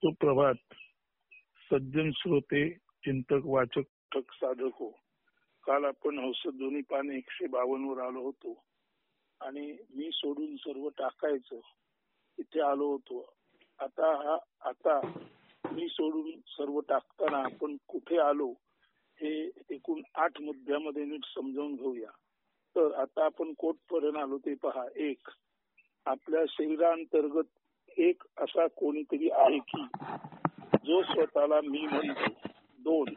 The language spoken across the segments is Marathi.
सुप्रभात सज्जन श्रोते चिंतक वाचक साधक हो. काल आपण हंसध्वनी पान 152 वर आलो होतो आणि मी सोडून सर्व टाकायचं इथे आलो होतो. आता मी सोडून सर्व टाकताना आपण कुठे आलो हे एकूण 8 मुद्द्यामध्ये नीट समजावून घेऊया. तर आता आपण कोठपर्यंत आलो ते पहा. 1. आपल्या शरीरांतर्गत एक असा कोणीतरी आहे की जो स्वतःला मी म्हणतो. 2.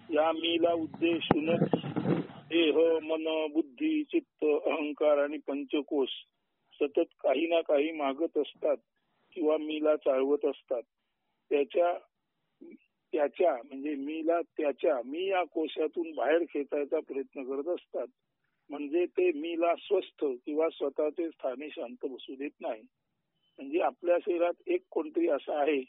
या मीला उद्देशूनच देह, मन, बुद्धी, चित्त, अहंकार आणि पंचकोश सतत काही ना काही मागत असतात किंवा मीला चालवत असतात. त्याच्या म्हणजे मी या कोशातून बाहेर खेचायचा प्रयत्न करत असतात. म्हणजे ते मीला स्वस्थ किंवा स्वतःचे स्थानी शांत बसू देत नाही. म्हणजे आपल्या शरीरात एक कोणतरी असा आहे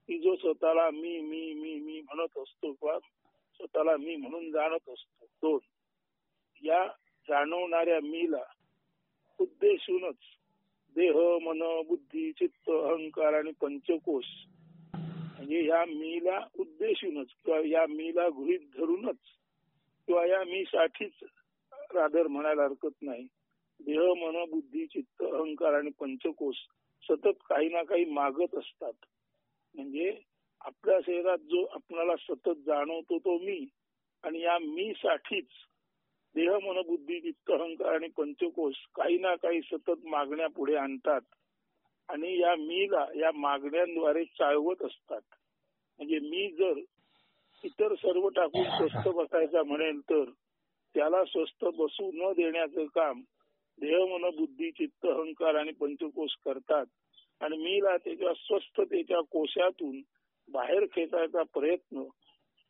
की जो स्वतःला मी मी मी मी म्हणत असतो किंवा स्वतःला मी म्हणून जाणत असतो. 2. या जाणवणाऱ्या मीला उद्देशूनच देह, मन, बुद्धी, चित्त, अहंकार आणि पंचकोश म्हणजे या मीला उद्देशूनच किंवा या मीला गृहीत धरूनच किंवा या मी साठीच रादर म्हणायला हरकत नाही. देह, मन, बुद्धी, चित्त, अहंकार आणि पंचकोश सतत काही ना काही मागत असतात. म्हणजे आपल्या शरीरात जो आपल्याला सतत जाणवतो तो मी आणि या मी साठीच देह, मन, बुद्धी, चित्त, अहंकार आणि पंचकोश काही ना काही सतत मागण्या पुढे आणतात आणि या मीला या मागण्यांद्वारे चालवत असतात. म्हणजे मी जर इतर सर्व टाकून स्वस्थ बसायचा म्हणेल तर त्याला स्वस्थ बसू न देण्याचं काम देह, मन, बुद्धी, चित्त, अहंकार आणि पंचकोश करतात आणि मीला त्याच्या स्वस्थतेच्या कोशातून बाहेर खेचायचा प्रयत्न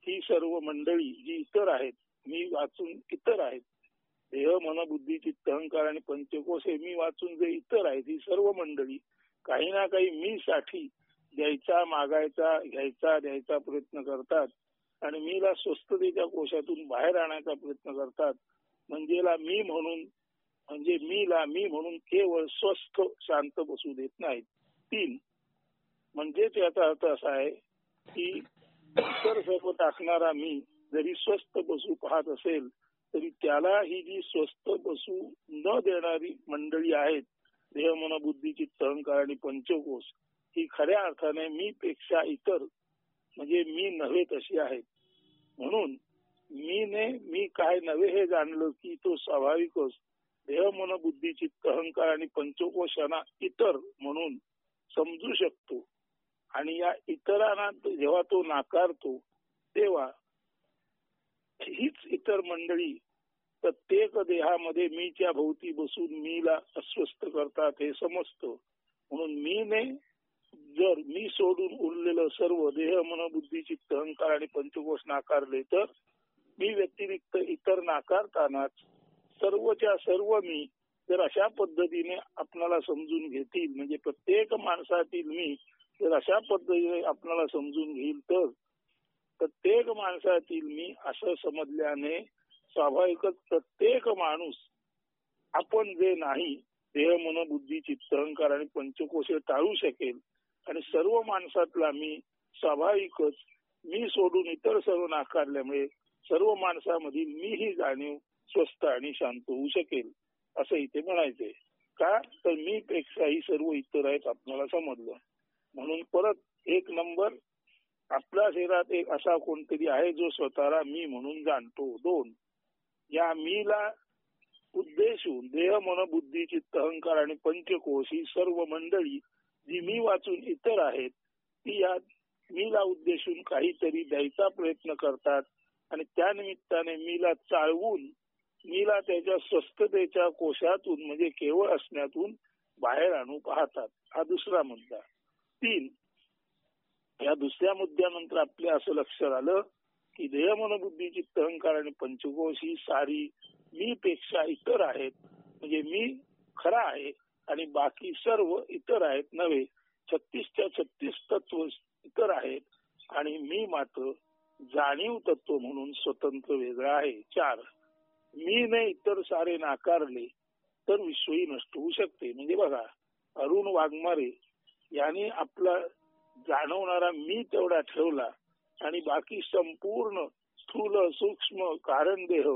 ही सर्व मंडळी जी इतर आहेत, मी वाचून इतर आहेत, देह, मन, बुद्धी, चित्त, अहंकार आणि पंचकोश हे मी वाचून जे इतर आहेत ही सर्व मंडळी काही ना काही मी साठी द्यायचा, मागायचा, घ्यायचा, द्यायचा प्रयत्न करतात आणि मीला स्वस्थतेच्या कोशातून बाहेर आणायचा प्रयत्न करतात. म्हणजे मीला मी म्हणून केवळ स्वस्थ शांत बसू देत नाहीत. 3. म्हणजे त्याचा अर्थ असा आहे की इतर सर्व टाकणारा मी जरी स्वस्थ बसू पाहत असेल तरी त्याला ही जी स्वस्थ बसू न देणारी मंडळी आहेत देह, मन, बुद्धी, चित्त, अहंकार आणि पंचकोश ही खऱ्या अर्थाने मी पेक्षा इतर म्हणजे मी नव्हे तशी आहेत. म्हणून मी काय नव्हे हे जाणलं की तो स्वाभाविकच देह, मन, बुद्धी, चित्त, अहंकार आणि पंचकोशांना इतर म्हणून समजू शकतो आणि या इतरांना जेव्हा तो नाकारतो तेव्हा हीच इतर मंडळी प्रत्येक देहामध्ये मीच्या भोवती बसून मीला अस्वस्थ करतात हे समजतं. म्हणून मीने जर मी सोडून उरलेलं सर्व देह, मन, बुद्धी, चित्त, अहंकार आणि पंचकोश नाकारले तर मी व्यतिरिक्त इतर नाकारतानाच सर्वच्या सर्व मी जर अशा पद्धतीने आपल्याला समजून घेतील म्हणजे प्रत्येक माणसातील मी जर अशा पद्धतीने आपल्याला समजून घेईल तर प्रत्येक माणसातील मी असं समजल्याने स्वाभाविकच प्रत्येक माणूस आपण जे नाही देह, मन, बुद्धी, चित्त, अहंकार आणि पंचकोश टाळू शकेल आणि सर्व माणसातला मी स्वाभाविकच मी सोडून इतर सर्व नाकारल्यामुळे सर्व माणसामधील मी ही जाणीव स्वस्थ आणि शांत होऊ शकेल असं इथे म्हणायचंय. का तर मी पेक्षा ही सर्व इतर आहेत आपल्याला समजलं. म्हणून परत 1 नंबर आपल्या शरीरात एक असा कोणतरी आहे जो स्वतःला मी म्हणून जाणतो. 2. या मीला उद्देशून देह, मन, बुद्धी, चित्त, अहंकार आणि पंचकोश ही सर्व मंडळी जी मी वाचून इतर आहेत ती या मीला उद्देशून काहीतरी द्यायचा प्रयत्न करतात आणि त्या निमित्ताने मीला चालवून मीला त्याच्या स्वस्थतेच्या कोशातून म्हणजे केवळ असण्यातून बाहेर आणू पाहतात. हा दुसरा मुद्दा. 3. या दुसऱ्या मुद्द्यानंतर आपल्या असं लक्षात आलं की देह, मन, बुद्धी, चित्त, अहंकार आणि पंचकोश ही सारी मी पेक्षा इतर आहेत म्हणजे मी खरा आहे आणि बाकी सर्व इतर आहेत नव्हे. 36च्या 36 तत्व इतर आहेत आणि मी मात्र जाणीव तत्व म्हणून स्वतंत्र वेगळा आहे. 4. मीने इतर सारे नाकारले तर विश्वही नष्ट होऊ शकते. म्हणजे बघा अरुण वाघमारे यांनी आपला जाणवणारा मी तेवढा ठेवला आणि बाकी संपूर्ण स्थूल सूक्ष्म कारण देह,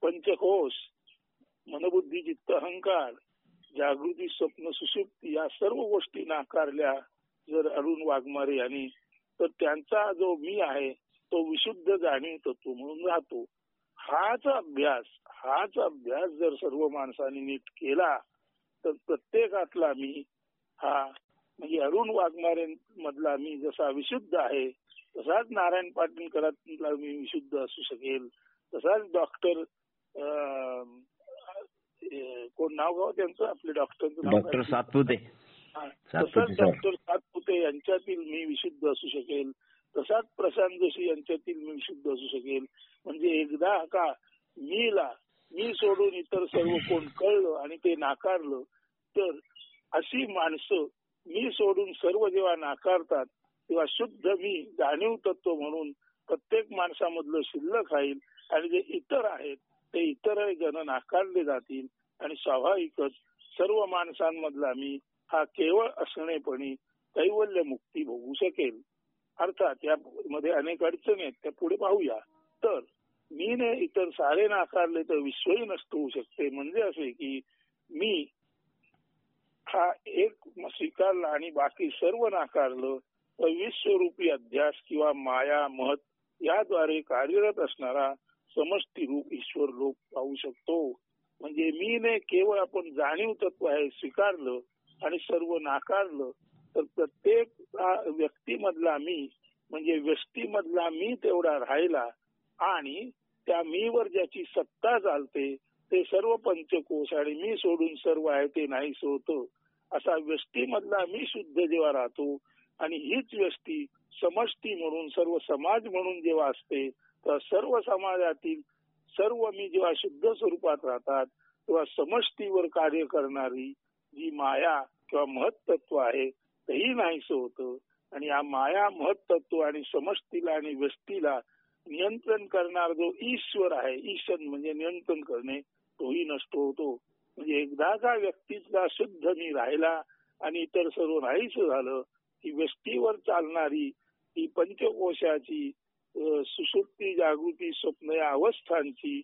पंचकोश, मनबुद्धी चित्त अहंकार, जागृती स्वप्न सुषुप्ती या सर्व गोष्टी नाकारल्या जर अरुण वाघमारे यांनी, तर त्यांचा जो मी आहे तो विशुद्ध जाणीव तत्व म्हणून राहतो. हाच अभ्यास जर सर्व माणसांनी नीट केला तर प्रत्येकातला मी हा म्हणजे अरुण वाघमारे मधला मी जसा विशुद्ध आहे तसाच नारायण पाटणकरातला मी विशुद्ध असू शकेल, तसाच डॉक्टर कोण नाव गाव त्यांचं आपले डॉक्टरचं नाव डॉक्टर सातपुते, तसाच डॉक्टर सातपुते यांच्यातील मी विशुद्ध असू शकेल, तसाच प्रशांत जोशी यांच्यातील मी विशुद्ध असू शकेल. म्हणजे एकदा का मी सोडून इतर सर्व कोण कळलं आणि ते नाकारलं तर अशी माणसं मी सोडून सर्व जेव्हा नाकारतात तेव्हा शुद्ध मी जाणीव तत्व म्हणून प्रत्येक माणसामधलं शिल्लक राहील आणि जे इतर आहेत ते इतर जण नाकारले जातील आणि स्वाभाविकच सर्व माणसांमधला मी हा केवळ असणेपणी कैवल्य मुक्ती भोगू शकेल. अर्थात यामध्ये अनेक अडचणी आहेत, त्या पुढे पाहूया. तर मीने इतर सारे नाकारले तर विश्वही नष्ट होऊ शकते. म्हणजे असे की मी हा एक स्वीकारला आणि बाकी सर्व नाकारलं तर विश्वरूपी अध्यास किंवा माया महत याद्वारे कार्यरत असणारा समष्टी रूप ईश्वर लोक पाहू शकतो. म्हणजे मीने केवळ आपण जाणीव तत्व आहे स्वीकारलं आणि सर्व नाकारलं तर प्रत्येक व्यक्तीमधला मी म्हणजे व्यष्टीमधला मी तेवढा राहिला आणि त्या मीवर ज्याची सत्ता चालते ते सर्व पंचकोश आणि मी सोडून सर्व आहे ते नाहीस होतं. असा व्यष्टीमधला मी शुद्ध जेव्हा राहतो आणि हीच व्यष्टी समष्टी म्हणून सर्व समाज म्हणून जेव्हा असते तर सर्व समाजातील सर्व मी जेव्हा शुद्ध स्वरूपात राहतात तेव्हा समष्टीवर कार्य करणारी जी माया किंवा महत्त्व आहे तेही नाहीसं होतं आणि या माया महत्त्व आणि समष्टीला आणि व्यष्टीला नियंत्रण करणारा जो ईश्वर आहे, ईशन म्हणजे नियंत्रण करणे, तोही नष्ट होतो. म्हणजे एकदा का व्यक्तीतला शुद्ध मी राहिला आणि इतर सर्व नाहीसं झालं की व्यष्टीवर चालणारी ही पंचकोशाची सुषुप्ती जागृती स्वप्न या अवस्थांची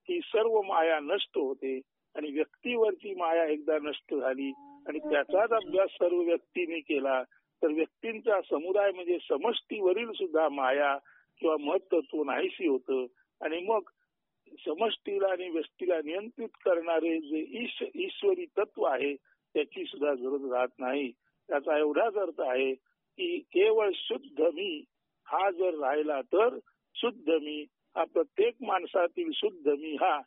ही सर्व माया नष्ट होते आणि व्यक्तीवरची माया एकदा नष्ट झाली आणि त्याचाच अभ्यास सर्व व्यक्तीने केला तर व्यक्तींचा समुदाय म्हणजे समष्टीवरील सुद्धा माया किंवा महत्त्व नाहीशी होतं आणि मग समष्टीला आणि व्यष्टीला नियंत्रित करणारे जे ईश्वरी तत्व आहे त्याची सुद्धा गरज राहत नाही. त्याचा एवढाच अर्थ आहे की केवळ शुद्ध मी हा जर राहिला तर शुद्ध मी हा प्रत्येक माणसातील शुद्ध मी हा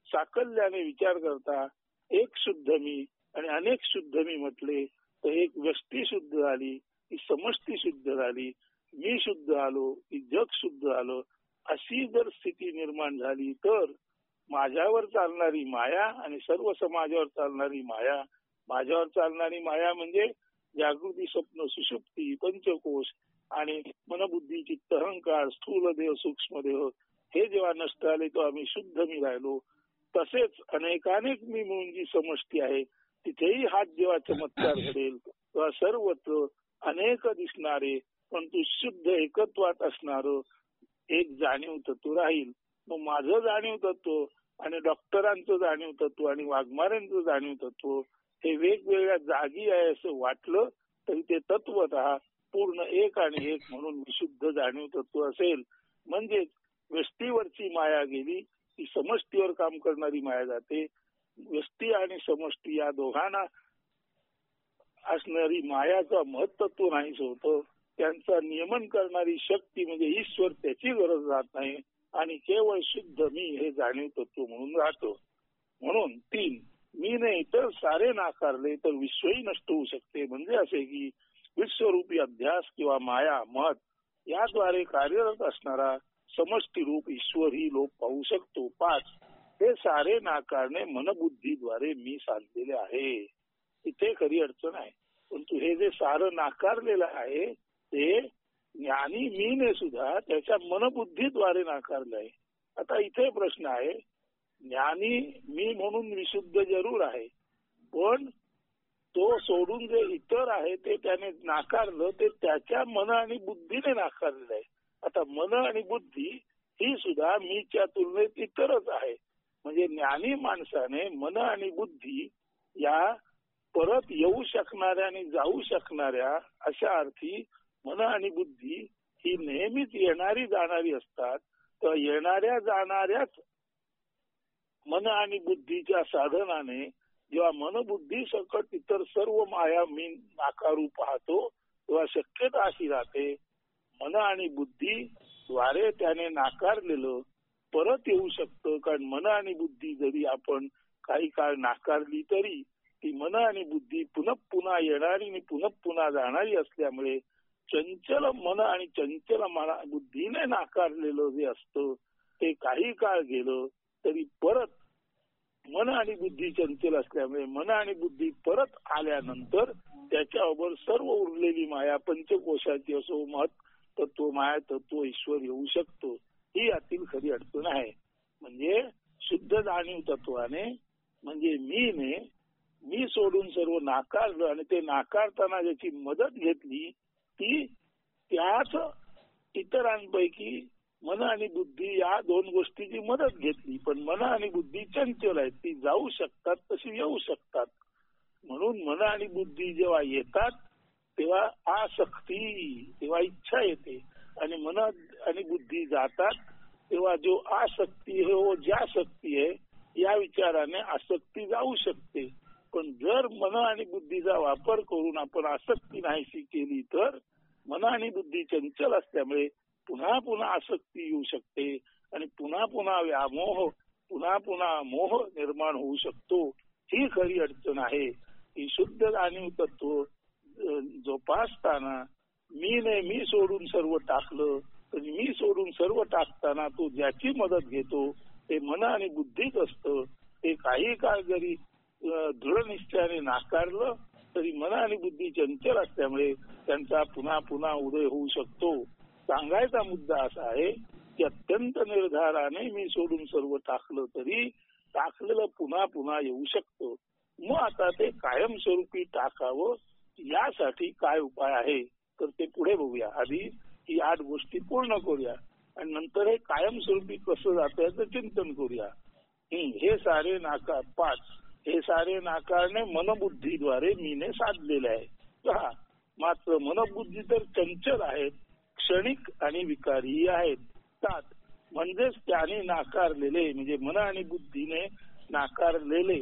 साकल्याने विचार करता एक शुद्ध मी आणि अनेक शुद्ध मी म्हटले तर एक व्यष्टी शुद्ध झाली, ती समष्टी शुद्ध झाली, मी शुद्ध आलो की जग शुद्ध आलं. अशी जर स्थिती निर्माण झाली तर माझ्यावर चालणारी माया आणि सर्व समाजावर चालणारी माया, माझ्यावर चालणारी माया म्हणजे जागृती स्वप्न सुषुप्ती पंचकोश आणि मनबुद्धी चित्त अहंकार स्थूल देह सूक्ष्म देह हे जेव्हा नष्ट आले तेव्हा आम्ही शुद्ध मी राहिलो. तसेच अनेकानेक मी म्हणून जी समष्टी आहे तिथेही हात जेव्हा चमत्कार घडेल तेव्हा सर्वत्र अनेक दिसणारे पण तू शुद्ध एकत्वात असणार एक जाणीव तत्व राहील. मग माझं जाणीव तत्व आणि डॉक्टरांचं जाणीव तत्व आणि वाघमाऱ्यांचं जाणीव तत्व हे वेगवेगळ्या जागी आहे असं वाटलं तरी ते तत्वतः पूर्ण एक आणि एक म्हणून विशुद्ध जाणीव तत्व असेल. म्हणजेच व्यष्टीवरची माया गेली ती समष्टीवर काम करणारी माया जाते. व्यष्टी आणि समष्टी या दोघांना असणारी मायाचं महत्त्व नाहीच होतं. त्यांचा नियमन करणारी शक्ती म्हणजे ईश्वर त्याची गरज राहत नाही आणि केवळ शुद्ध मी हे जाणीव तत्व म्हणून राहतो. म्हणून 3 मीने इतर सारे नाकारले तर विश्वही नष्ट होऊ शकते. म्हणजे असे की विश्वरूपी अध्यास किंवा माया महत याद्वारे कार्यरत असणारा समष्टी रूप ईश्वर ही लोक पाहू शकतो. 5 हे सारे नाकारणे मनबुद्धीद्वारे मी साधलेले आहे. इथे खरी अडचण आहे. परंतु हे जे सारं नाकारलेलं आहे ते ज्ञानी मीने सुद्धा त्याच्या मनबुद्धीद्वारे नाकारलं आहे. आता इथे प्रश्न आहे, ज्ञानी मी म्हणून विशुद्ध जरूर आहे पण तो सोडून जे इतर आहे ते त्याने नाकारलं, ते त्याच्या मन आणि बुद्धीने नाकारलेलं आहे. आता मन आणि बुद्धी ही सुद्धा मीच्या तुलनेत इतरच आहे. म्हणजे ज्ञानी माणसाने मन आणि बुद्धी या परत येऊ शकणाऱ्या आणि जाऊ शकणाऱ्या अशा अर्थी मन आणि बुद्धी ही नेहमीच येणारी जाणारी असतात. तर येणाऱ्या जाणाऱ्याच मन आणि बुद्धीच्या साधनाने जेव्हा मनबुद्धी सकट इतर सर्व माया मी नाकारू पाहतो, तेव्हा शक्यता अशी राहते मन आणि बुद्धी द्वारे त्याने नाकारलेलं परत येऊ शकतं. कारण मन आणि बुद्धी जरी आपण काही काळ नाकारली तरी ती मन आणि बुद्धी पुन्हा पुन्हा येणारी आणि पुन्हा पुन्हा जाणारी असल्यामुळे चंचल मन आणि चंचल बुद्धीने नाकारलेलं जे असतं ते काही काळ गेलं तरी परत मन आणि बुद्धी चंचल असल्यामुळे मन आणि बुद्धी परत आल्यानंतर त्याच्याबरोबर सर्व उरलेली माया पंचकोशाची असो, महत तत्व, माया तत्व, ईश्वर येऊ शकतो. ही यातील खरी अडचण आहे. म्हणजे शुद्ध जाणीव तत्वाने म्हणजे मी सोडून सर्व नाकारलं आणि ते नाकारताना ज्याची मदत घेतली ती त्याच इतरांपैकी मन आणि बुद्धी या दोन गोष्टीची मदत घेतली. पण मन आणि बुद्धी चंचल आहेत, ती जाऊ शकतात तशी येऊ शकतात. म्हणून मन आणि बुद्धी जेव्हा येतात तेव्हा आसक्ती, तेव्हा इच्छा येते. आणि मन आणि बुद्धी जातात तेव्हा जो आसक्ती आहे व ज्या शक्ती आहे या विचाराने आसक्ती जाऊ शकते. पण जर मन आणि बुद्धीचा वापर करून आपण आसक्ती नाहीशी केली तर मन आणि बुद्धी चंचल असल्यामुळे पुन्हा पुन्हा आसक्ती येऊ शकते आणि पुन्हा पुन्हा व्यामोह, पुन्हा पुन्हा मोह निर्माण होऊ शकतो. ही खरी अडचण आहे. ही शुद्ध जाणीव तत्व जोपासताना मी सोडून सर्व टाकलं तर मी सोडून सर्व टाकताना तो ज्याची मदत घेतो ते मन आणि बुद्धीच असतं. ते काही काळ जरी दृढ निश्चयाने नाकारलं तरी मन आणि बुद्धी चंचल असल्यामुळे त्यांचा पुन्हा पुन्हा उदय होऊ शकतो. सांगायचा मुद्दा असा आहे की अत्यंत निर्धाराने मी सोडून सर्व टाकलं तरी टाकलेलं पुन्हा पुन्हा येऊ शकतो. मग आता ते कायमस्वरूपी टाकावं यासाठी काय उपाय आहे तर ते पुढे बघूया. आधी ही 8 गोष्टी पूर्ण करूया आणि नंतर हे कायमस्वरूपी कसं जातं याचं चिंतन करूया. हे सारे नाकार 5 हे सारे नाकारणे मनबुद्धीद्वारे मीने साधलेले आहे. 6 मात्र मनबुद्धी तर चंचल आहेत, क्षणिक आणि विकारी आहेत. 7 म्हणजेच त्याने नाकारलेले म्हणजे मन आणि बुद्धीने नाकारलेले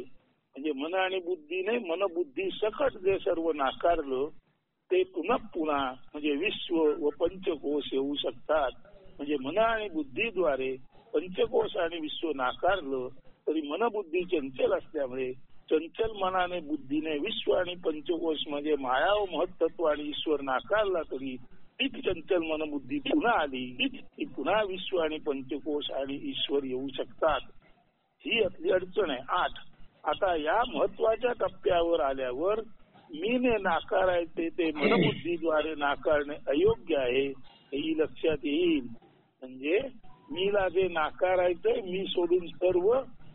म्हणजे मन आणि बुद्धीने मनबुद्धी सकट जे सर्व नाकारलं ते पुन्हा पुन्हा म्हणजे विश्व व पंचकोश येऊ शकतात. म्हणजे मन आणि बुद्धीद्वारे पंचकोश आणि विश्व नाकारलं तरी मनबुद्धी चंचल असल्यामुळे चंचल मनाने बुद्धीने विश्व आणि पंचकोश म्हणजे माया व महत्त्व आणि ईश्वर नाकारला तरी तीच चंचल मनबुद्धी पुन्हा आली की पुन्हा विश्व आणि पंचकोश आणि ईश्वर येऊ शकतात. ही आपली अडचण आहे. 8 आता या महत्वाच्या टप्प्यावर आल्यावर मीने नाकारायचे ते मनबुद्धीद्वारे नाकारणे अयोग्य आहे हेही लक्षात येईल. म्हणजे मीला जे नाकारायचंय मी सोडून सर्व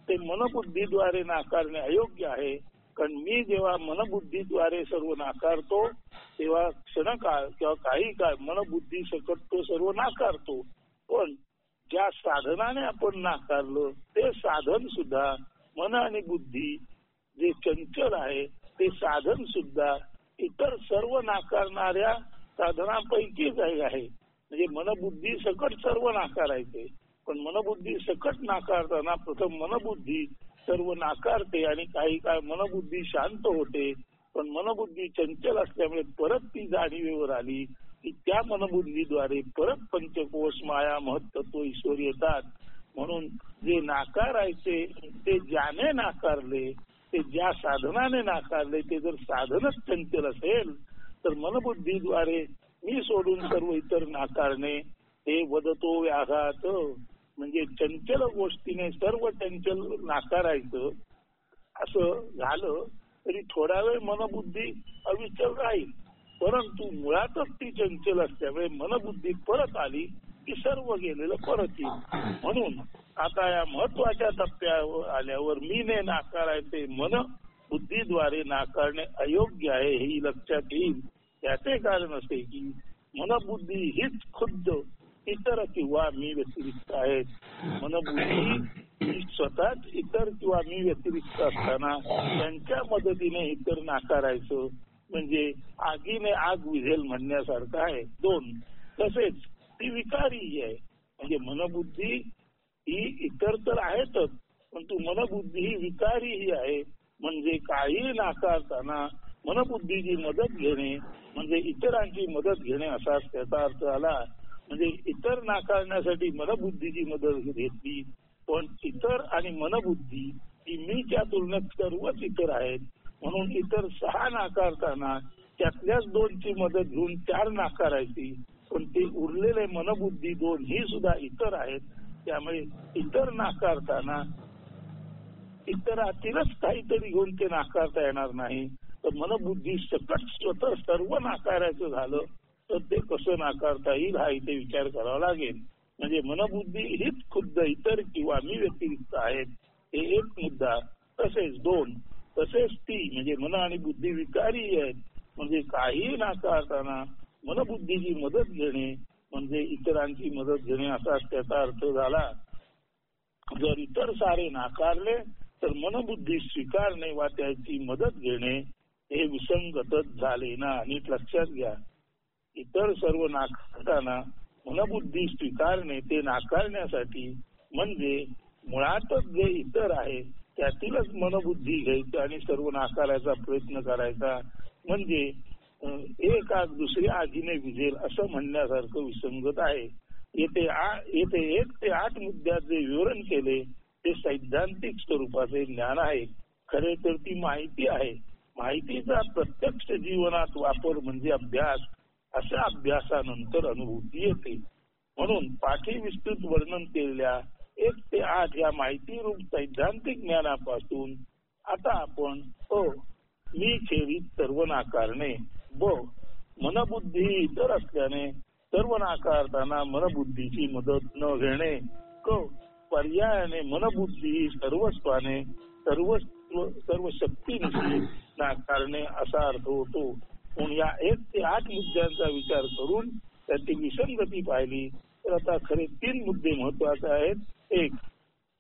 ते मनबुद्धीद्वारे नाकारणे अयोग्य आहे. कारण मी जेव्हा मनबुद्धीद्वारे सर्व नाकारतो तेव्हा क्षणकाळ किंवा काही काळ मनबुद्धी सकट तो सर्व नाकारतो. पण ज्या साधनाने आपण नाकारलं ते साधन सुद्धा मन आणि बुद्धी जे चंचल आहे ते साधन सुद्धा इतर सर्व नाकारणाऱ्या साधनांपैकीच आहे. म्हणजे मनबुद्धी सकट सर्व नाकारायचे. पण मनबुद्धी सकट नाकारताना प्रथम मनबुद्धी सर्व नाकारते आणि काही काळ मनबुद्धी शांत होते. पण मनबुद्धी चंचल असल्यामुळे परत ती जाणीवेवर आली की त्या मनबुद्धीद्वारे परत पंचकोश माया महत्त्व ईश्वर येतात. म्हणून जे नाकारायचे ते ज्याने नाकारले ते ज्या साधनाने नाकारले ते जर साधनच चंचल असेल तर मनबुद्धीद्वारे मी सोडून सर्व इतर नाकारणे हे वदतो व्याघात. म्हणजे चंचल गोष्टीने सर्व चंचल नाकारायचं असं झालं तरी थोडा वेळ मनबुद्धी अविचल राहील. परंतु मुळातच ती चंचल असल्यामुळे मनबुद्धी परत आली की सर्व गेलेलं परत येईल. म्हणून आता या महत्वाच्या टप्प्यावर आल्यावर मीने नाकारायचे मन बुद्धीद्वारे नाकारणे अयोग्य आहे हे लक्षात येईल. याचे कारण असे की मनबुद्धी हीच खुद्द इतर किंवा मी व्यतिरिक्त आहेत. मनबुद्धी ही स्वतःच इतर किंवा मी व्यतिरिक्त असताना त्यांच्या मदतीने इतर नाकारायचं म्हणजे आगीने आग विझेल म्हणण्यासारखं आहे. 2 तसेच ती विकारी आहे. म्हणजे मनबुद्धी ही इतर तर आहेतच, परंतु मनबुद्धी ही विकारी ही आहे. म्हणजे काही नाकारताना मनबुद्धीची मदत घेणे म्हणजे इतरांची मदत घेणे असाच त्याचा अर्थ आला. म्हणजे इतर नाकारण्यासाठी मनबुद्धीची मदत घेतली, पण इतर आणि मनबुद्धी ही मीच्या तुलनेत सर्वच इतर आहेत. म्हणून इतर 6 नाकारताना त्यातल्याच 2ची मदत घेऊन 4 नाकारायची, पण ते उरलेले मनबुद्धी 2 ही सुद्धा इतर आहेत. त्यामुळे इतर नाकारताना इतरातीलच काहीतरी घेऊन ते नाकारता येणार नाही. तर मनबुद्धी सकट स्वतः सर्व नाकारायचं झालं तर ते कसं नाकारता येईल हा इथे विचार करावा लागेल. म्हणजे मनबुद्धी हीच खुद्द इतर किंवा मी व्यतिरिक्त आहेत हे एक मुद्दा. तसेच 2 तसेच ती म्हणजे मन आणि बुद्धी विकारी आहेत. म्हणजे काही नाकारताना मनबुद्धीची मदत घेणे म्हणजे इतरांची मदत घेणे असाच त्याचा अर्थ झाला. जर इतर सारे नाकारले तर मनबुद्धी स्वीकारणे वा त्याची मदत घेणे हे विसंगतच झाले ना. नीट लक्षात घ्या. इतर सर्व नाकारताना मनबुद्धी स्वीकारणे ते नाकारण्यासाठी म्हणजे मुळातच जे इतर आहे त्यातीलच मनबुद्धी घ्यायची आणि सर्व नाकारायचा प्रयत्न करायचा म्हणजे एक आग दुसऱ्या आगीने विझेल असं म्हणण्यासारखं विसंगत आहे. येथे 1 ते 8 मुद्द्यात जे विवरण केले ते सैद्धांतिक स्वरूपाचे ज्ञान आहे. खरे तर ती माहिती आहे. माहितीचा प्रत्यक्ष जीवनात वापर म्हणजे अभ्यास. अशा अभ्यासानंतर अनुभूती येते. म्हणून पाठी विस्तृत वर्णन केलेल्या 1 ते 8 या माहिती रूप सैद्धांतिक ज्ञानापासून आता आपण मी खेरीज सर्व नाकारणे, मनबुद्धी इतर असल्याने सर्व नाकारताना मनबुद्धीची मदत न घेणे, पर्यायाने मनबुद्धी सर्वस्वाने सर्व शक्तीनिशी नाकारणे असा अर्थ होतो. म्हणून या 1 ते 8 मुद्द्यांचा विचार करून त्याची विसंगती पाहिली तर आता खरे 3 मुद्दे महत्वाचे आहेत. 1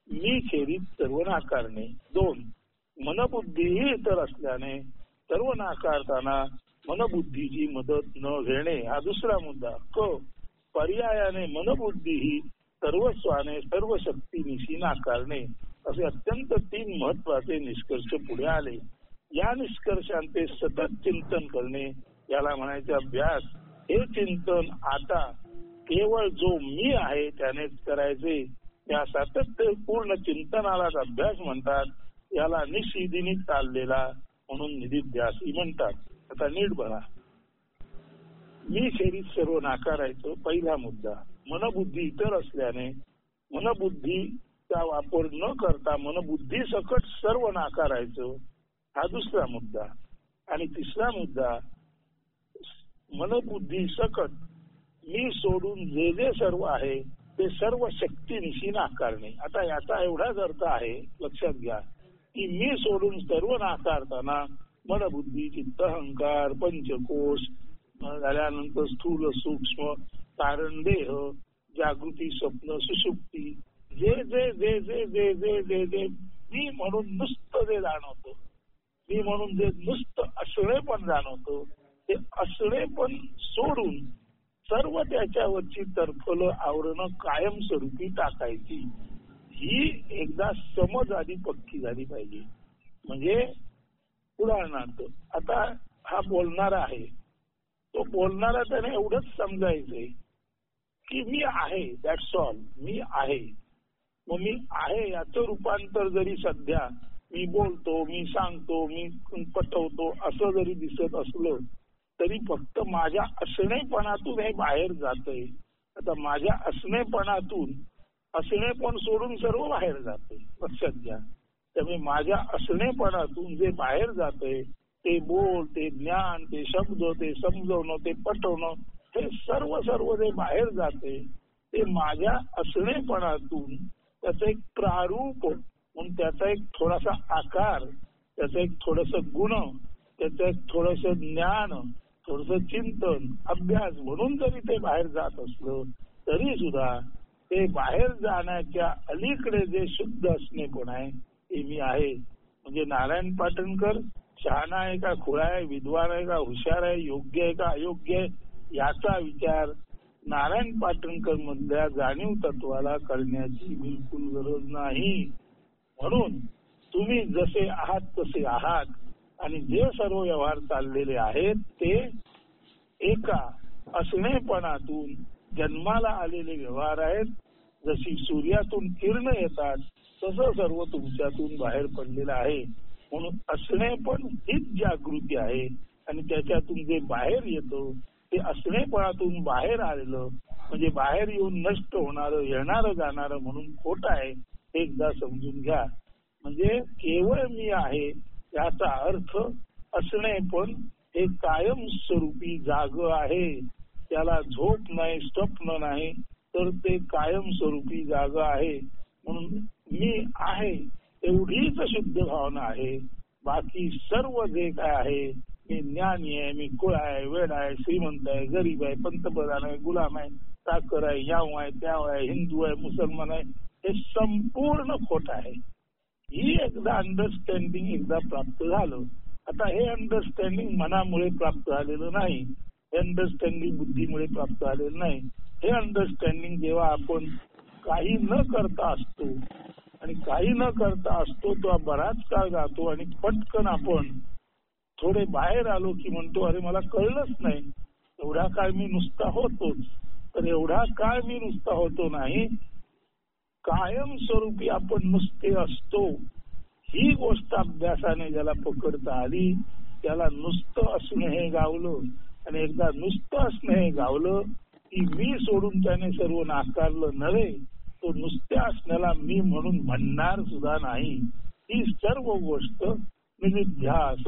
मी खेरीज सर्व नाकारणे, 2 मनबुद्धीही इतर असल्याने सर्व नाकारताना मनबुद्धीची मदत न घेणे हा दुसरा मुद्दा. पर्यायाने मनबुद्धी ही सर्वस्वाने सर्व शक्तीनिशी नाकारणे असे अत्यंत 3 महत्वाचे निष्कर्ष पुढे आले. या निष्कर्षांचे सतत चिंतन करणे याला म्हणायचे अभ्यास. हे चिंतन आता केवळ जो मी आहे त्यानेच करायचे. या सातत्यपूर्ण चिंतनालाच अभ्यास म्हणतात. याला निशिदिनी चाललेला म्हणून निधिध्यासी म्हणतात. आता नीट बघा. मी खेरीज सर्व नाकारायचं पहिला मुद्दा. मनबुद्धी इतर असल्याने मनबुद्धीचा वापर न करता मनबुद्धी सकट सर्व नाकारायचं हा दुसरा मुद्दा. आणि तिसरा मुद्दा मनबुद्धी सकट मी सोडून जे जे सर्व आहे ते सर्व शक्तीनिशी नाकारणे. आता याचा एवढाच अर्थ आहे लक्षात घ्या की मी सोडून सर्व नाकारताना मनबुद्धी चित्त अहंकार पंचकोश झाल्यानंतर स्थूल सूक्ष्म कारण देह जागृती स्वप्न सुषुप्ती जे जे जे जे जे जे जे जे मी म्हणून नुसतं जे जाणवतो, मी म्हणून जे नुसतं असणे पण जाणवतो ते असणे पण सोडून सर्व त्याच्यावरची तरफलं आवरणं कायमस्वरूपी टाकायची. ही एकदा समज आधी पक्की झाली पाहिजे. म्हणजे उदाहरणार्थ आता हा बोलणारा आहे, तो बोलणारा त्याने एवढंच समजायचंय की मी आहे, दॅट्स ऑल. मी आहे. मग मी आहे याचं रूपांतर जरी सध्या मी बोलतो, मी सांगतो, मी पटवतो असं जरी दिसत असलं तरी फक्त माझ्या असणेपणातून हे बाहेर जातंय. आता माझ्या असणेपणातून असणेपण सोडून सर्व बाहेर जाते लक्षात घ्या. त्यामुळे माझ्या असणेपणातून जे बाहेर जातंय ते बोल, ते ज्ञान, ते शब्द, ते समजवणं, ते पटवणं हे सर्व जे बाहेर जाते ते माझ्या असणेपणातून त्याचं एक प्रारूप म्हणून त्याचा एक थोडासा आकार त्याचं एक थोडस गुण, त्याचं एक थोडस ज्ञान, थोडस चिंतन, अभ्यास म्हणून जरी ते बाहेर जात असलं तरी सुद्धा ते बाहेर जाण्याच्या अलीकडे जे शुद्ध असणे पण आहे ते मी आहे. म्हणजे नारायण पाटणकर शहाणा आहे का खुळा आहे, विद्वान आहे का हुशार आहे, योग्य आहे का अयोग्य आहे, याचा विचार नारायण पाटणकर मधल्या जाणीव तत्वाला करण्याची बिलकुल गरज नाही. म्हणून तुम्ही जसे आहात तसे आहात आणि जे सर्व व्यवहार चाललेले आहेत ते एका असणेपणातून जन्माला आलेले व्यवहार आहेत. जशी सूर्यातून किरण येतात तसं सर्व तुमच्यातून बाहेर पडलेलं आहे. म्हणून असणेपण हीच जागृती आहे आणि त्याच्यातून जे बाहेर येतं ते असणेपणातून बाहेर आलेलं म्हणजे बाहेर येऊन नष्ट होणारं, येणारं जाणारं म्हणून खोट आहे. एकदा समजून घ्या. म्हणजे केवळ मी आहे याचा अर्थ असणेपण हे कायम स्वरूपी जाग आहे. त्याला झोप नाही, स्वप्न नाही, तर ते कायम स्वरूपी जाग आहे. म्हणून मी आहे एवढीच शुद्ध भावना आहे. बाकी सर्व जे काय आहे, मी ज्ञानी आहे, मी कुळ आहे, वेड आहे, श्रीमंत आहे, गरीब आहे, पंतप्रधान आहे, गुलाम आहे, चाकर आहे, याव आहे, त्याव आहे, हिंदू आहे, मुसलमान आहे, हे संपूर्ण खोट आहे. ही एकदा अंडरस्टँडिंग एकदा प्राप्त झालं. आता हे अंडरस्टँडिंग मनामुळे प्राप्त झालेलं नाही, हे अंडरस्टँडिंग बुद्धीमुळे प्राप्त झालेलं नाही. हे अंडरस्टँडिंग जेव्हा आपण काही न करता असतो आणि काही न करता असतो तेव्हा बराच काळ जातो आणि पटकन आपण थोडे बाहेर आलो की म्हणतो अरे मला कळलंच नाही, एवढा काळ मी नुसता होतोच. तर एवढा काळ मी नुसता होतो नाही, कायम स्वरूपी आपण नुसते असतो. ही गोष्ट अभ्यासाने ज्याला पकडता आली त्याला नुसतं असणं हे गावलं. आणि एकदा नुसतं असणं हे गावलं की मी सोडून त्याने सर्व नाकारलं नव्हे, तो नुसत्या असण्याला मी म्हणून म्हणणार सुद्धा नाही. ही सर्व गोष्ट निधिध्यास,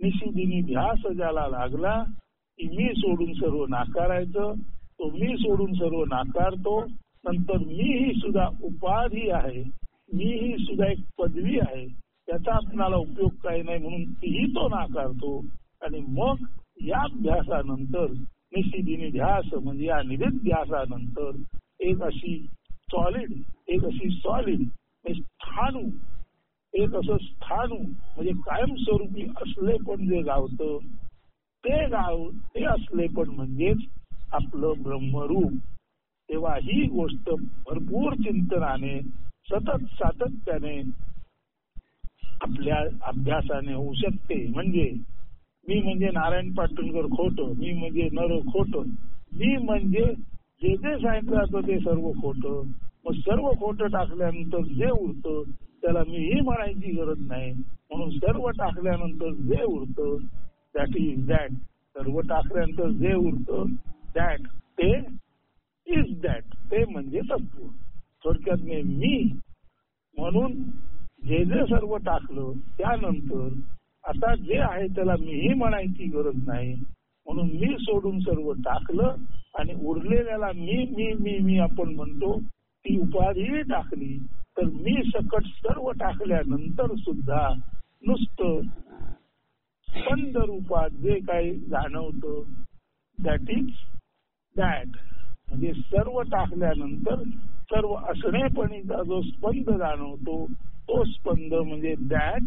निशिदिनी ध्यास ज्याला लागला की मी सोडून सर्व नाकारायचं, तो मी सोडून सर्व नाकारतो. नंतर मी ही सुद्धा उपाधी आहे, मी ही सुद्धा एक पदवी आहे, त्याचा आपणाला उपयोग काही नाही म्हणून तीही तो नाकारतो. आणि मग या अभ्यासानंतर निशिदिनी ध्यास म्हणजे या निधिध्यासानंतर एक अशी सॉलिड स्थाणू, एक असं स्थाणू म्हणजे कायमस्वरूपी असले पण जे गावतं ते असले पण म्हणजेच आपलं ब्रह्मरूप. तेव्हा ही गोष्ट भरपूर चिंतनाने सतत सातत्याने आपल्या अभ्यासाने होऊ शकते. म्हणजे मी म्हणजे नारायण पाटणकर खोटं, मी म्हणजे नर खोटं, मी म्हणजे जे जे सांगितलं जातं ते सर्व खोटं. मग सर्व खोटं टाकल्यानंतर जे उरतं त्याला मीही म्हणायची गरज नाही. म्हणून सर्व टाकल्यानंतर जे उरतं दॅट इज दॅट. सर्व टाकल्यानंतर जे उरतं दॅट ते इज दॅट, ते म्हणजे तत्व. थोडक्यात मी म्हणून जे जे सर्व टाकलं त्यानंतर आता जे आहे त्याला मीही म्हणायची गरज नाही. म्हणून मी सोडून सर्व टाकलं आणि उरलेल्याला मी मी मी मी आपण म्हणतो. ती उपाधीही टाकली तर मी सकट सर्व टाकल्यानंतर सुद्धा नुसतं स्पंद रूपात जे काही जाणवतं दॅट इज दॅट. म्हणजे सर्व टाकल्यानंतर सर्व असणेपणीचा जो स्पंद जाणवतो तो स्पंद म्हणजे दॅट.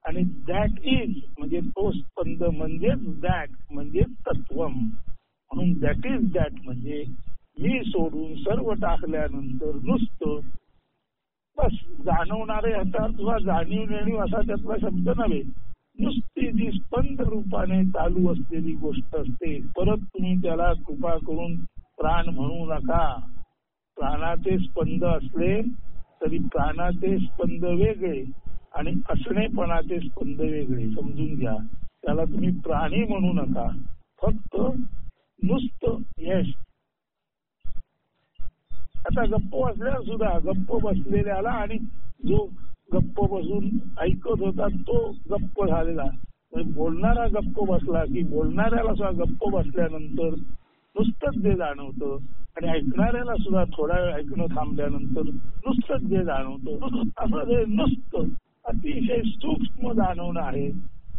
आणि दॅट इज म्हणजे तो स्पंद म्हणजेच दॅट म्हणजे तत्वम. म्हणून दॅट इज दॅट म्हणजे मी सोडून सर्व टाकल्यानंतर नुसतं बस जाणवणारे आता किंवा जाणीव नेणीव असा त्यातला शब्द नव्हे, नुसती जी स्पंद रूपाने चालू असलेली गोष्ट असते. परत तुम्ही त्याला कृपा करून प्राण म्हणू नका. प्राणाचे स्पंद असले तरी प्राणाचे स्पंद वेगळे आणि असणेपणाचे स्पंद वेगळे समजून घ्या. त्याला तुम्ही प्राणी म्हणू नका, फक्त नुसतं यश. आता गप्प बसल्यावर सुद्धा गप्प बसलेल्याला आणि जो गप्प बसून ऐकत होता तो गप्प झालेला, बोलणारा गप्प बसला की बोलणाऱ्याला सुद्धा गप्प बसल्यानंतर नुसतंच जे जाणवतं आणि ऐकणाऱ्याला सुद्धा थोडा वेळ ऐकणं थांबल्यानंतर नुसतंच जे जाणवतं. असं जे नुसतं अतिशय सूक्ष्म जाणवणं आहे,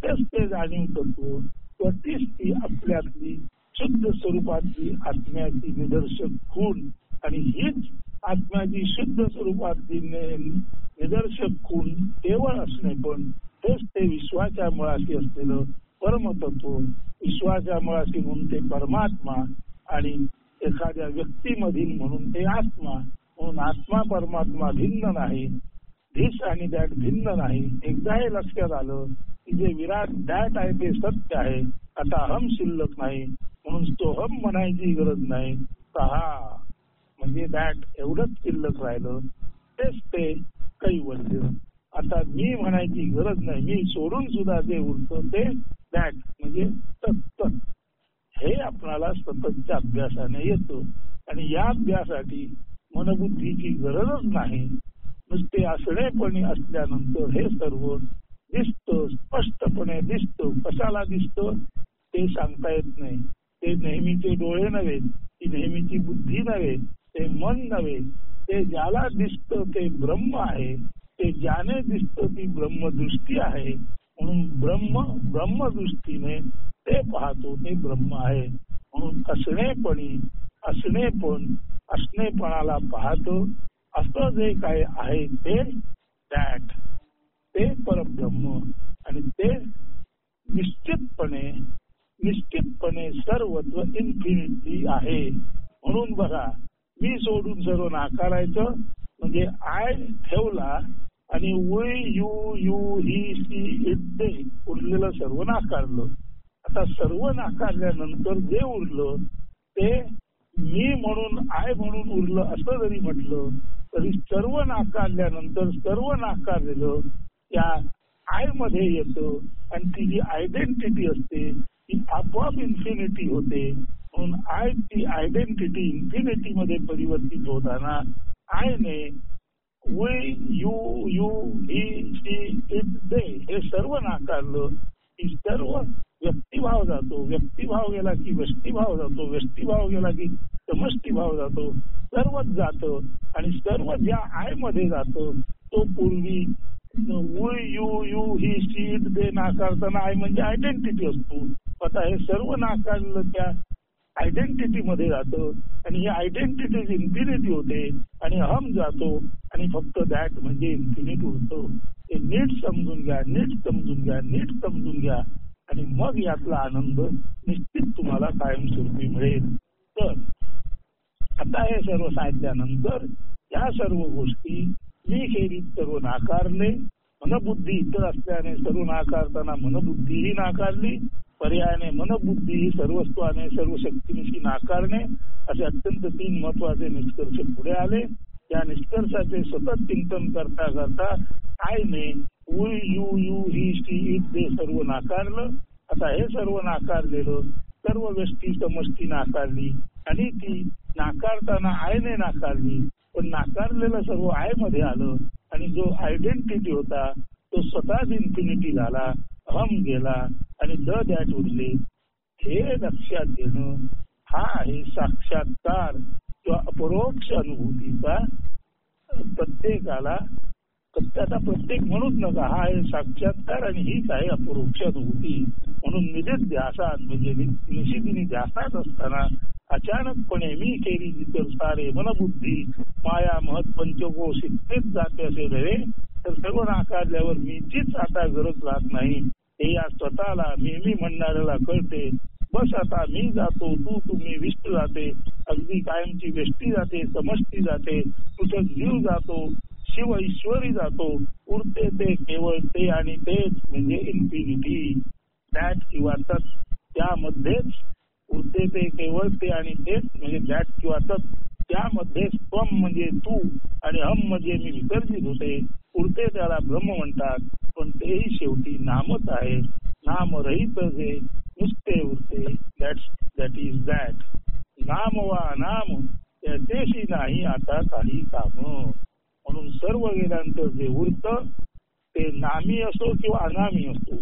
तेच ते जाणीव तत्व किंवा तीच ती आपल्यातली शुद्ध स्वरूपातली आत्म्याची निदर्शक खूण, आणि हीच आत्म्याची शुद्ध स्वरूपातली निदर्शक खूण केवळ असणे, पण तेच ते विश्वाच्या मुळाशी असलेलं परमतत्व, विश्वाच्या मुळाशी म्हणून ते परमात्मा, आणि एखाद्या व्यक्तीमधील म्हणून ते आत्मा. म्हणून आत्मा परमात्मा भिन्न नाही, धिस आणि दॅट भिन्न नाही. एकदा हे लक्षात आलं की जे विराट दॅट आहे ते सत्य आहे. आता अहम शिल्लक नाही, म्हणून तो हम म्हणायची गरज नाही. हा म्हणजे दॅट एवढंच शिल्लक राहिलं, तेच ते कैवल्य. आता मी म्हणायची गरज नाही, मी सोडून सुद्धा जे उरतं ते दॅट म्हणजे तत्त. हे आपल्याला सततच्या अभ्यासाने येतं, आणि या अभ्यासासाठी मनबुद्धीची गरजच नाही. नुसते असणेपणी असल्यानंतर हे सर्व दिसतं, स्पष्टपणे दिसतं. कशाला दिसतं ते सांगता येत नाही. ते नेहमीचे डोळे नव्हे, ती नेहमीची बुद्धी नव्हे, ते मन नव्हे. ते ज्याला दिसतं ते ब्रह्म आहे, ते ज्याने दिसतं ती ब्रह्मदृष्टी आहे. म्हणून ब्रह्मदृष्टीने ते पाहतो, ते ब्रह्म आहे. म्हणून असणेपणाला पाहतो. असं जे काय आहे ते दॅट, ते परब्रह्म, आणि ते निश्चितपणे सर्वत्व इन्फिनिटी आहे. म्हणून बघा, मी सोडून सर्व नाकारायचं म्हणजे आय ठेवला आणि we you he she it they उरलेलं सर्व नाकारलं. आता सर्व नाकारल्यानंतर जे उरलं ते मी म्हणून आय म्हणून उरलं असं जरी म्हटलं तरी सर्व नाकारल्यानंतर सर्व नाकारलेलं त्या आय मध्ये येतं, आणि ती जी आयडेंटिटी असते ती आपोआप इन्फिनिटी होते. म्हणून आय ची आयडेंटिटी इन्फिनिटी मध्ये परिवर्तित होताना आयने we you he she it they हे सर्व नाकारलं की सर्व व्यक्तिभाव जातो. व्यक्तिभाव गेला की व्यष्टीभाव जातो, व्यष्टीभाव गेला की समष्टीभाव जातो. सर्वच जातं, आणि सर्व ज्या आय मध्ये जातं तो पूर्वी you he she it they नाकारताना आय म्हणजे आयडेंटिटी असतो. आता हे सर्व नाकारलं त्या आयडेंटिटी मध्ये जातं, आणि ही आयडेंटिटी इन्फिनिटी होते, आणि अहम जातो, आणि फक्त दॅट म्हणजे इन्फिनिट उरतो. हे नीट समजून घ्या, आणि मग यातला आनंद निश्चित तुम्हाला कायमस्वरूपी मिळेल. तर आता हे सर्व सांगितल्यानंतर या सर्व गोष्टी मी खेरीत सर्व नाकारले. मनबुद्धी इतर असल्याने सर्व नाकारताना मनबुद्धीही नाकारली. पर्यायाने मनबुद्धी ही सर्वस्वाने सर्व शक्तीनिशी नाकारणे असे अत्यंत 3 महत्वाचे निष्कर्ष पुढे आले. या निष्कर्षाचे सतत चिंतन करता करता आयने you he she it they सर्व नाकारलं. आता हे सर्व नाकारलेलं सर्व व्यष्टी समष्टी नाकारली, आणि ती नाकारताना आयने नाकारली. पण नाकारलेलं सर्व आय मध्ये आलं, आणि जो आयडेंटिटी होता तो स्वतःच इन्फिनिटी झाला, अहम गेला, आणि द दॅट उरले. हे लक्षात घेणं हा आहे साक्षात्कार किंवा अपरोक्ष अनुभूतीचा. प्रत्येकाला त्याचा प्रत्येक म्हणूच नका, हा आहे साक्षात्कार आणि हीच आहे अपरोक्ष अनुभूती. म्हणून निधीत ध्यासात म्हणजे निशिदिनी ध्यासात असताना अचानकपणे मी केली इतर सारे मनबुद्धी माया महत् पंचकोश इतकेच जाते असे नव्हे, तर सर्व नाकारल्यावर मीचीच आता गरज राहत नाही हे या स्वतःला मी म्हणणाऱ्याला कळते. बस आता मी जातो, तुम्ही विष्ट जाते, अगदी कायमची व्यष्टी जाते, समष्टी जाते, तुझं जीव जातो, शिव ईश्वरी जातो, उरते ते केवळ ते आणि तेच म्हणजे इन्फिनिटी. दॅट किंवा तत्, त्यामध्येच उरते ते केवळ ते आणि तेच म्हणजे दॅट किंवा तत्. त्यामध्येच त्वम म्हणजे तू आणि हम म्हणजे मी विसर्जित होते. उरते त्याला ब्रह्म म्हणतात, पण तेही शेवटी नामच आहे. नाम रहित जे नुसते उरते, दॅट इज दॅट. नाम वा नाम त्याच्याशी नाही आता काही काम. म्हणून सर्व वेदांत जे उरतं ते नामी असो किंवा अनामी असो,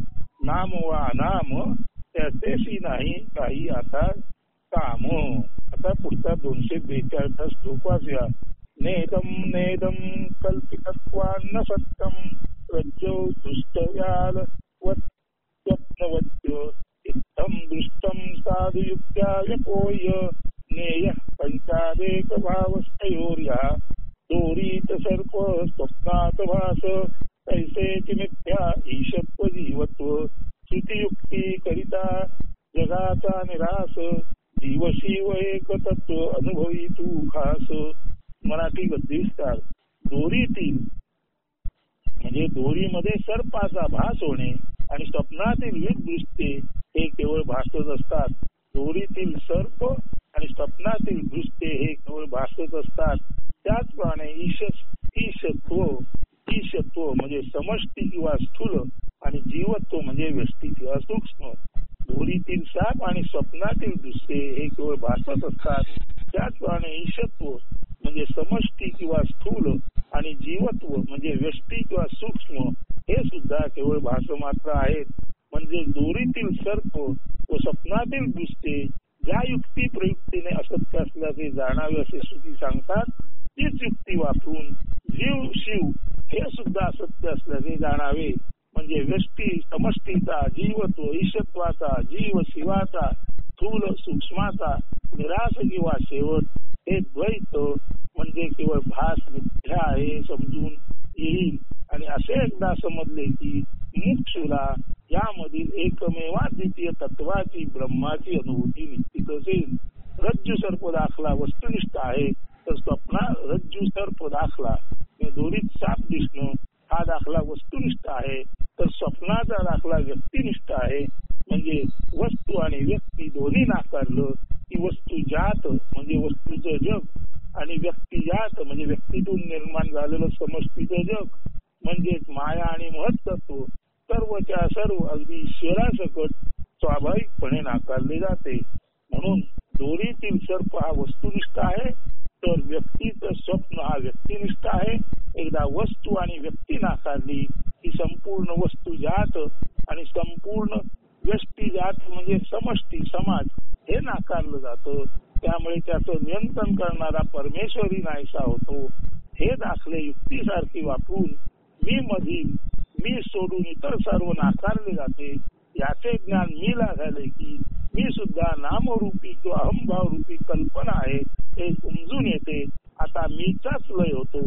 नाम वा अनाम त्याच्याशी नाही काही आता काम. आता पुढचा 242 श्लोक वाचूया. नेदम कल्पितत्वान्न सत्यम रज्जौ दृष्टव्याल स्वप्नवत्य इत्थं दृष्टं साधुयुक्त्या व्यपोय नेयः पंचादेक भावस्तयोर्या दोरीत सर्प स्वप्नात भास तैसेच मिथ्या ईशत्व जीवत्व श्रुतियुक्ती करिता जगाचा निरास जीव शिव एक तत्व अनुभवी तू खास. मराठी गद्यविस्तार. दोरीतील म्हणजे दोरीमध्ये सर्पाचा भास होणे आणि स्वप्नातील विविध दृष्टे हे केवळ भासत असतात. दोरीतील सर्प आणि स्वप्नातील दृष्टे हे केवळ भासत असतात. त्याचप्रमाणे ईशत्व म्हणजे समष्टी किंवा स्थूल आणि जीवत्व म्हणजे व्यष्टी किंवा सूक्ष्म. दोरीतील साप आणि स्वप्नातील दृष्टे हे केवळ भासत असतात. त्याचप्रमाणे ईशत्व म्हणजे समष्टी किंवा स्थूल आणि जीवत्व म्हणजे व्यष्टी किंवा सूक्ष्म हे सुद्धा केवळ भासमात्र आहेत. म्हणजे दोरीतील सर्प व स्वप्नातील दृष्टे ज्या युक्ती प्रयुक्तीने असत्य असल्याचे जाणावे असे श्रुती सांगतात तीच युक्ती वापरून जीव शिव हे सुद्धा असत्य असल्याचे जाणावे. म्हणजे व्यष्टी समष्टीचा, जीवत्व ईशत्वाचा, जीव शिवाचा, स्थूल सूक्ष्माचा निराश किंवा शेवट हे द्वैत म्हणजे केवळ भास मिथ्या आहे समजून येईल. आणि असे एकदा समजले की मुक्षुला यामधील एकमेवाद्वितीय तत्वाची ब्रह्माची अनुभूती निश्चितच येईल. रज्जू सर्प दाखला वस्तुनिष्ठ आहे तर स्वप्ना रज्जू सर्प दाखला दोरीत साप दिसणं हा दाखला वस्तुनिष्ठ आहे तर स्वप्नाचा दाखला व्यक्तिनिष्ठ आहे. म्हणजे वस्तू आणि व्यक्ती दोन्ही नाकारलं की वस्तू जात म्हणजे वस्तूचं जग आणि व्यक्तिजात म्हणजे व्यक्तीतून निर्माण झालेलं समष्टीचं जग म्हणजेच माया आणि महत्त्व सर्वच्या सर्व अगदी ईश्वरासकट स्वाभाविकपणे नाकारले जाते. म्हणून दोरीतील सर्प हा वस्तुनिष्ठ आहे तर व्यक्तीचं स्वप्न हा व्यक्तिनिष्ठ आहे. एकदा वस्तू आणि व्यक्ती नाकारली की संपूर्ण वस्तू जात आणि संपूर्ण व्यष्टी जात म्हणजे समष्टी समाज हे नाकारलं जातं. त्यामुळे त्याचं नियंत्रण करणारा परमेश्वरी नाहीसा होतो. हे दाखले युक्तीसारखी वापरून मी मधील मी सोडून इतर सर्व नाकारले जाते. याचे ज्ञान मीला झाले की मी सुद्धा नामरूपी किंवा अहंभाव रूपी कल्पना आहे हे समजून येते. आता मीचाच लय होतो.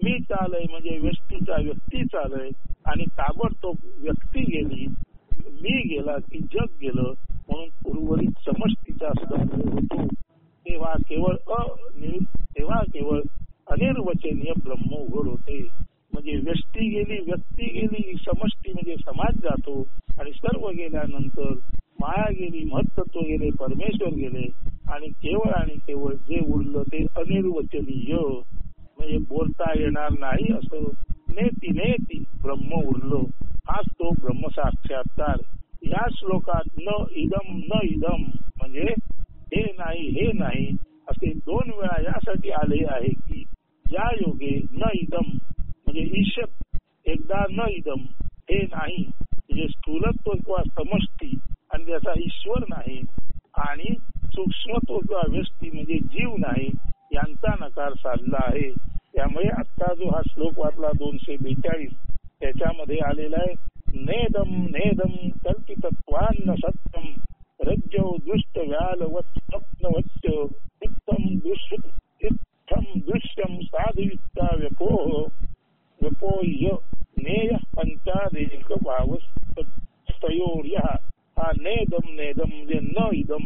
मी चालय म्हणजे व्यक्तीचा व्यक्ती चालय आणि ताबडतोब व्यक्ती गेली मी गेला की जग गेलं म्हणून उर्वरित समष्टीचा सुद्धा लय होतो. तेव्हा केवळ अनिर्वचनीय ब्रह्म उघड होते. म्हणजे व्यष्टी गेली व्यक्ती गेली समष्टी म्हणजे समाज जातो आणि सर्व गेल्यानंतर माया गेली महत्त्व गेले परमेश्वर गेले आणि केवळ जे उरलं ते अनिर्वचनीय म्हणजे बोलता येणार नाही असं नेती ब्रह्म उरलं. हाच तो ब्रह्म साक्षात्कार. या श्लोकात न इदम म्हणजे हे नाही असे दोन वेळा यासाठी आले आहे की या योगे न इदम म्हणजे ईशत एकदा न इदम हे नाही म्हणजे स्थूलत्व किंवा समष्टी आणि त्याचा ईश्वर नाही आणि सूक्ष्मत्व किंवा व्यष्टी म्हणजे जीव नाही यांचा नकार साधला आहे. त्यामुळे आता जो हा श्लोक वाचला 242 त्याच्यामध्ये आलेला आहे नेदम कल्पितत्वान्न सत्यम रज्जौ दृष्ट व्यालवत् स्वप्नवच्च इत्थं दृश्यं साधुयुक्ता व्यपोय नेय पंचादेक भावस्तयोर्यः. हा नेदम म्हणजे न इदम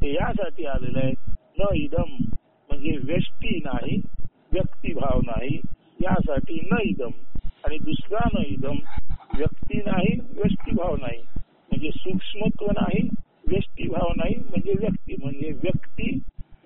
हे यासाठी आलेलं आहे. न इदम म्हणजे व्यष्टी नाही व्यक्तिभाव नाही यासाठी न इदम आणि दुसरा न इदम व्यक्ती नाही व्यष्टिभाव नाही म्हणजे सूक्ष्मत्व नाही व्यष्टिभाव नाही म्हणजे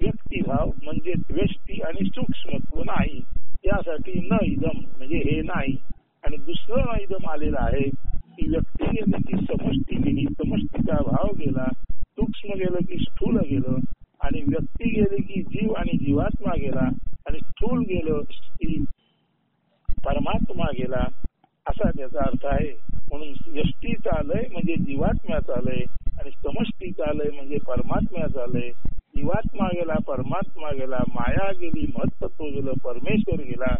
व्यक्तिभाव म्हणजे व्यष्टी आणि सूक्ष्मत्व नाही यासाठी न इदम म्हणजे हे नाही. आणि दुसरं न इदम आलेलं आहे की व्यक्ती गेलं की समष्टी गेली समष्टीचा भाव गेला सूक्ष्म गेलं की स्थूल गेलं आणि व्यक्ती गेली की जीव आणि जीवात्मा गेला आणि स्थूल गेलं की परमात्मा गेला असा त्याचा अर्थ आहे. म्हणून व्यष्टी चालय म्हणजे जीवात्म्या चालय आणि समष्टी चालय म्हणजे परमात्म्या चालय. जीवात्मा गेला परमात्मा गेला माया गेली महत्त्व गेलं परमेश्वर गेला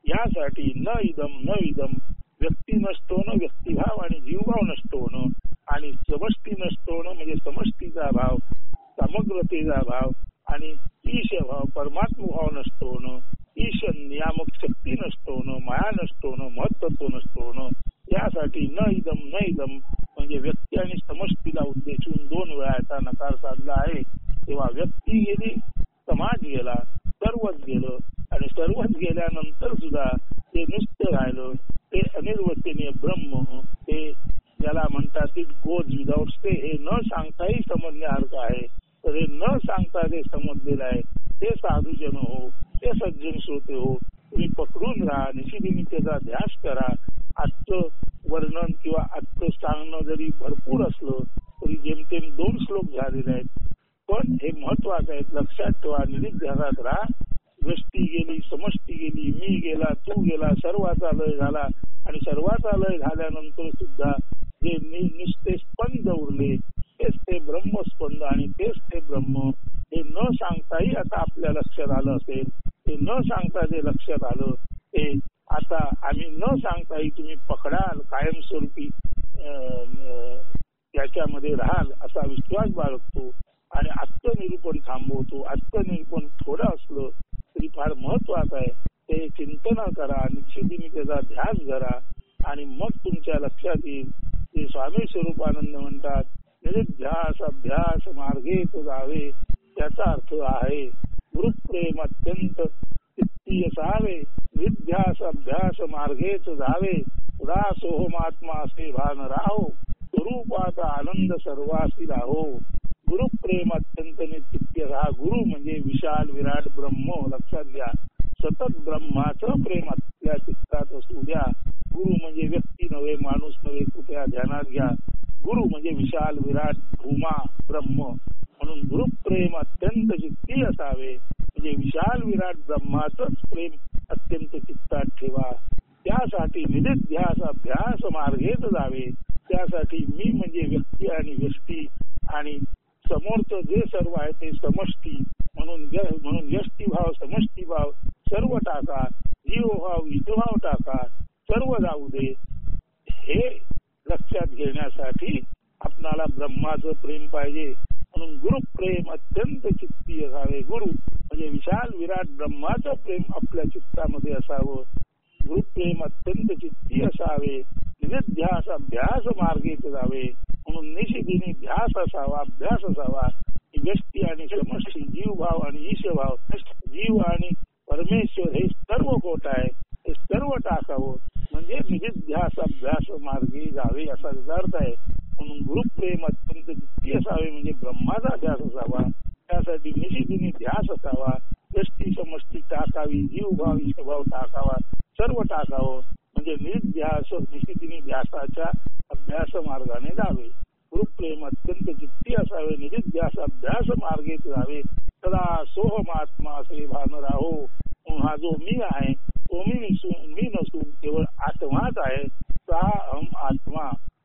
यासाठी न इदम व्यक्ती नष्ट होणं, व्यक्तिभाव आणि जीवभाव नष्ट होणं, आणि समष्टी नष्ट होणं म्हणजे समष्टीचा भाव, समग्रतेचा भाव आणि ईशभाव परमात्मभाव नष्ट होणं, ईश नियामक शक्ती नष्ट होणं, माया नष्ट होणं, महत्त्व नष्ट होणं. यासाठी न इदम म्हणजे व्यक्ती आणि समष्टीला उद्देशून 2 वेळा याचा नकार साधला आहे. तेव्हा व्यक्ती गेली, समाज गेला, सर्वच गेलं, आणि सर्वच गेल्यानंतर सुद्धा ते नुसतं राहिलं ते अनिर्वचनीय ब्रह्म, ते ज्याला म्हणतात इट गोज विदाउट स्टे, हे न सांगताही समजण्यासारखं आहे. तर हे न सांगता जे समजलेलं आहे ते साधूजन हो, ते सज्जन श्रोते हो, तुम्ही पकडून राहा, निशिदिनी त्याचा ध्यास करा. आजचं वर्णन किंवा आजचं सांगणं जरी भरपूर असलं तरी जेमतेम 2 श्लोक झालेले आहेत, पण हे महत्वाचं आहे. लक्षात ठेवा, निरीध्यासात राहा. व्यष्टी गेली, समष्टी गेली, मी गेला, तू गेला, सर्वाचा लय झाला, आणि सर्वाचा लय झाल्यानंतर सुद्धा जे नुसते स्पंद उरले तेच ते ब्रह्मस्पंद, आणि तेच ते ब्रह्म. हे न सांगताही आता आपल्या लक्षात आलं असेल, ते न सांगता जे लक्षात आलं ते आता आम्ही न सांगताही तुम्ही पकडाल, कायमस्वरूपी त्याच्यामध्ये राहाल असा विश्वास बाळगतो. आणि आजचं निरूपण थांबवतो. आजचं निरूपण थोडं असलं तरी फार महत्वाचं आहे. ते चिंतन करा, निश्चितीने त्याचा ध्यास धरा, आणि मग तुमच्या लक्षात येईल. जे स्वामी स्वरूपानंद म्हणतात, निरीध्यास अभ्यास मार्गेच जावे, त्याचा अर्थ आहे गुरुप्रेम अत्यंत चित्ती असावे, निरीध्यास अभ्यास मार्गेच जावे, सदा सोहमात्मा असे भान राहो, स्वरूपाचा आनंद सर्वासी राहो. गुरुप्रेम अत्यंत नित्य राहा. गुरु म्हणजे विशाल विराट ब्रह्म. लक्षात घ्या, सतत ब्रह्माचं प्रेम आपल्या चित्तात असू द्या. गुरु म्हणजे व्यक्ती नव्हे, माणूस नव्हे, कृपया ध्यानात घ्या. गुरु म्हणजे विशाल विराट भूमा ब्रह्म. म्हणून गुरुप्रेम अत्यंत चित्ती असावे, म्हणजे विशाल विराट ब्रह्माचंच प्रेम अत्यंत चित्तात ठेवा. त्यासाठी निरीध्यास अभ्यास मार्गेच जावे. त्यासाठी मी म्हणजे व्यक्ती आणि व्यष्टी, आणि समोरचं जे सर्व आहे ते समष्टी. म्हणून यष्टीभाव समष्टीभाव सर्व टाका, जीवभाव इष्टभाव टाका, सर्व जाऊ दे. हे लक्षात घेण्यासाठी आपणाला ब्रह्माचं प्रेम पाहिजे. म्हणून गुरुप्रेम अत्यंत चित्ती असावे. गुरु म्हणजे विशाल विराट ब्रह्माचं प्रेम आपल्या चित्तामध्ये असावं. गुरुप्रेम अत्यंत चित्ती असावे. निरीध्यास अभ्यास मार्गेच जावे. म्हणून निशिदिनी ध्यास असावा, अभ्यास असावा. व्यक्ती आणि समष्टी, जीवभाव आणि ईशभाव, जीव आणि परमेश्वर हे सर्व खोट आहे, हे सर्व टाकावं. म्हणजे निरीध्यास अभ्यास मार्गे जावे असा अर्थ आहे. म्हणून गुरुप्रेम अत्यंत चित्ती असावे म्हणजे ब्रह्माचा ध्यास असावा. त्यासाठी निशिदिनी ध्यास असावा. व्यष्टी समष्टी टाकावी, जीवभाव ईशभाव टाकावा, सर्व टाकावं. म्हणजे निरीध्यास निशिदिनी ध्यासाच्या अभ्यास मार्गाने जावे. गुरुप्रेम अत्यंत चित्ती असावे, निरीध्यास अभ्यास मार्गेच जावे, सदा सोहमात्मा असे भान राहो. हा जो मी आहे तो मी नसून केवळ आत्माच आहे. सा अहम आत्मा.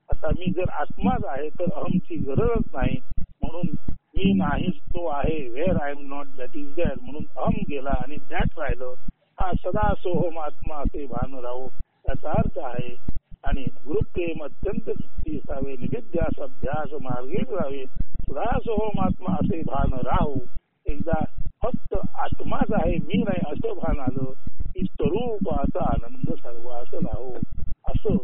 आता मी जर आत्माच आहे तर अहमची गरजच नाही. म्हणून मी नाहीच तो आहे. Where I am not that is there. म्हणून अहम गेला आणि दॅट राहिलं. हा सदा सोहम आत्मा असे भान राहो याचा अर्थ आहे. आणि गुरुप्रेम अत्यंत चित्ती असावे, निरीध्यास अभ्यास मार्गे जावे, सदा सोहम आत्मा असे भान राहो. एकदा फक्त आत्माच आहे, मी नाही असं भान आलं की स्वरूपाचा आनंद सर्वास राहो. असं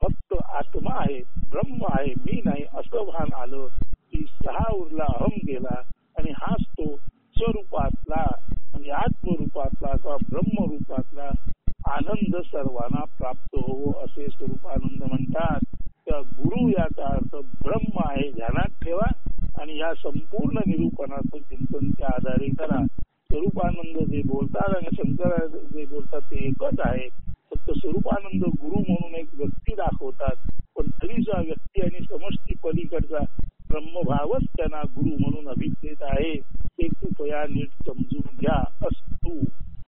फक्त आत्मा आहे, ब्रह्म आहे, मी नाही असं भान आलं की सहा उरला, अहम गेला, आणि हाच तो स्वरूपातला म्हणजे आत्मरूपातला किंवा ब्रह्मरूपातला आनंद सर्वांना प्राप्त होवो असे स्वरूपानंद म्हणतात. त्या गुरु याचा अर्थ ब्रह्म आहे ध्यानात ठेवा. आणि या संपूर्ण निरूपणाचं चिंतन त्या आधारे करा. स्वरूपानंद जे बोलतात आणि शंकराचार्य जे बोलतात ते एकच आहे. फक्त स्वरूपानंद गुरु म्हणून एक व्यक्ती दाखवतात, पण तरीचा व्यक्ती आणि समष्टी पलीकडचा ब्रह्मभावच त्यांना गुरु म्हणून अभिप्रेत आहे. ते कृपया नीट समजून घ्या.